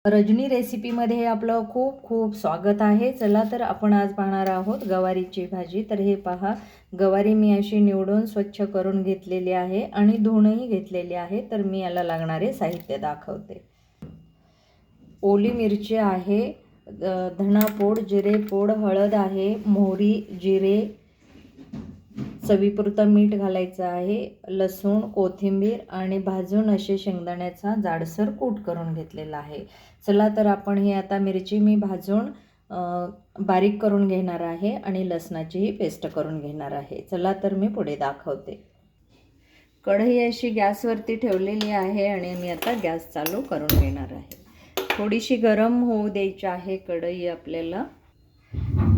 रजनी रेसिपीमध्ये आपलं खूप खूप स्वागत आहे. चला तर आपण आज पाहणार आहोत गवारीची भाजी. तर हे पहा, गवारी मी अशी निवडून स्वच्छ करून घेतलेली आहे आणि धुवूनही घेतलेली आहे. तर मी याला लागणारे साहित्य दाखवते. ओली मिरची आहे, धणापूड, जिरेपूड, हळद आहे, मोहरी, जिरे, चवीपुरतं मीठ घालायचं आहे, लसूण, कोथिंबीर आणि भाजून असे शेंगदाण्याचा जाडसर कूट करून घेतलेला आहे. चला तर आपण ही आता मिरची मी भाजून बारीक करून घेणार आहे आणि लसणाचीही पेस्ट करून घेणार आहे. चला तर मी पुढे दाखवते. कढई अशी गॅसवरती ठेवलेली आहे आणि मी आता गॅस चालू करून घेणार आहे. थोडीशी गरम होऊ द्यायची आहे कढई आपल्याला.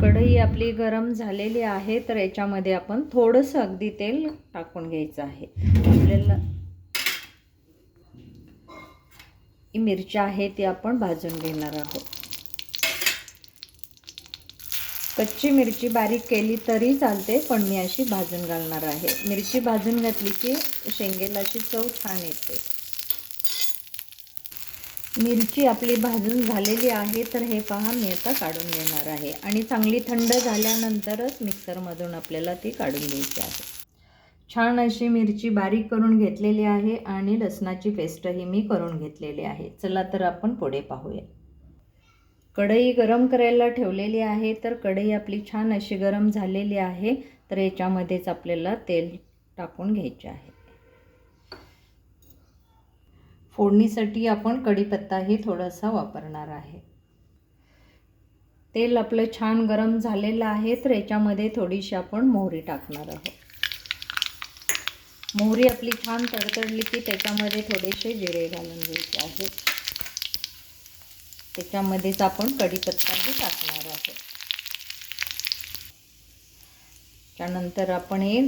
कढई आपली गरम झालेली आहे, तर याच्यामध्ये आपण थोडंसं अगदी तेल टाकून घ्यायचं आहे. आपल्याला ही मिरची आहे ती आपण भाजून घेणार आहोत. कच्ची मिरची बारीक केली तरी चालते, पण मी अशी भाजून घालणार आहे. मिरची भाजून घातली की शेंगेला अशी चव छान येते. मिरची आपली भाजून झालेली आहे, तर हे पहा मी आता काढून घेणार आहे आणि चांगली थंड झाल्यानंतरच मिक्सरमधून आपल्याला ती काढून घ्यायची आहे. छान अशी मिरची बारीक करून घेतलेली आहे आणि लसणाची पेस्टही मी करून घेतलेली आहे. चला तर आपण पुढे पाहूया. कढई गरम करायला ठेवलेली आहे, तर कढई आपली छान अशी गरम झालेली आहे. तर याच्यामध्येच आपल्याला तेल टाकून घ्यायचे आहे. फोडणीसाठी आपण कढीपत्ताही थोडासा वापरणार आहे. तेल आपलं छान गरम झालेलं आहे, तर याच्यामध्ये थोडीशी आपण मोहरी टाकणार आहोत. मोहरी आपली छान तडतडली की त्याच्यामध्ये थोडेसे जिरे घालून घ्यायचे आहे. त्याच्यामध्येच आपण कढीपत्ताही टाकणार आहोत. त्यानंतर आपण हे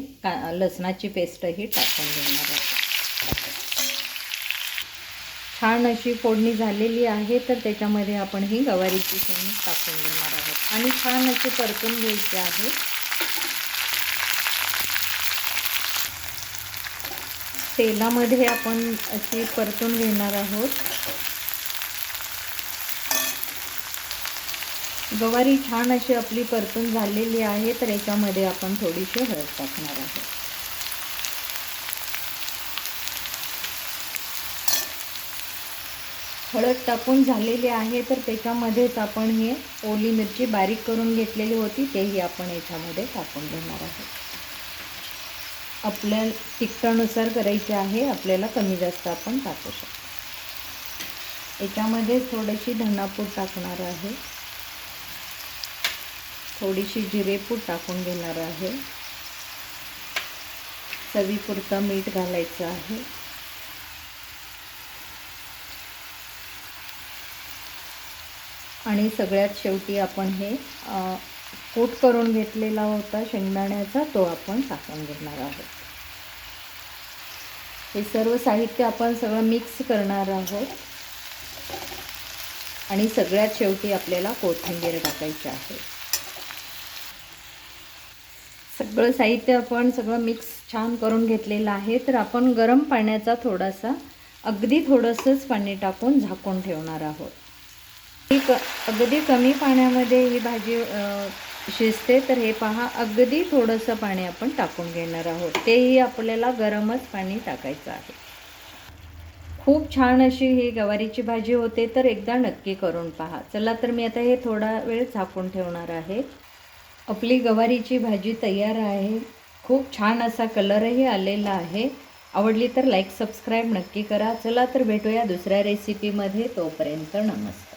लसणाची पेस्टही टाकून घेणार आहोत. छान अशी फोडणी झालेली आहे, तर त्याच्यामध्ये आपण ही गवारीची शेंग टाकून घेणार आहोत आणि छान अशी परतून घ्यायची आहे. तेलामध्ये आपण अशी परतून घेणार आहोत. गवारी छान अशी आपली परतून झालेली आहे, तर याच्यामध्ये आपण थोडीशी हळद टाकणार आहोत. हळद टाकून झालेली आहे, तर त्याच्यामध्येच आपण हे ओली मिरची बारीक करून घेतलेली होती तेही आपण याच्यामध्ये टाकून घेणार आहोत. आपल्या तिखटानुसार करायचे आहे, आपल्याला कमी जास्त आपण टाकू शकतो. याच्यामध्ये थोडीशी धनापूड टाकणार आहे, थोडीशी जिरेपूड टाकून घेणार आहे, चवीपुरतं मीठ घालायचं आहे आणि सगळ्यात शेवटी आपण हे कूट करून घेतलेला होता शेंगदाण्याचा, तो आपण टाकून घेणार आहोत. हे सर्व साहित्य आपण सगळं मिक्स करणार आहोत आणि सगळ्यात शेवटी आपल्याला कोथिंबीर टाकायची आहे. सगळं साहित्य आपण सगळं मिक्स छान करून घेतलेलं आहे, तर आपण गरम पाण्याचा अगदी थोडंसंच पाणी टाकून झाकून ठेवणार आहोत. अगदी कमी पाण्यामध्ये ही भाजी शिजते, तर हे पहा अगदी थोडंसं पाणी आपण टाकून घेणार आहोत. तेही आपल्याला गरमच पाणी टाकायचं आहे. खूप छान अशी ही गवारीची भाजी होते, तर एकदा नक्की करून पहा. चला तर मी आता हे थोडा वेळ झाकून ठेवणार आहे. आपली गवारीची भाजी तयार आहे. खूप छान असा कलरही आलेला आहे. आवडली तर लाईक सबस्क्राईब नक्की करा. चला तर भेटूया दुसऱ्या रेसिपीमध्ये. तोपर्यंत नमस्कार.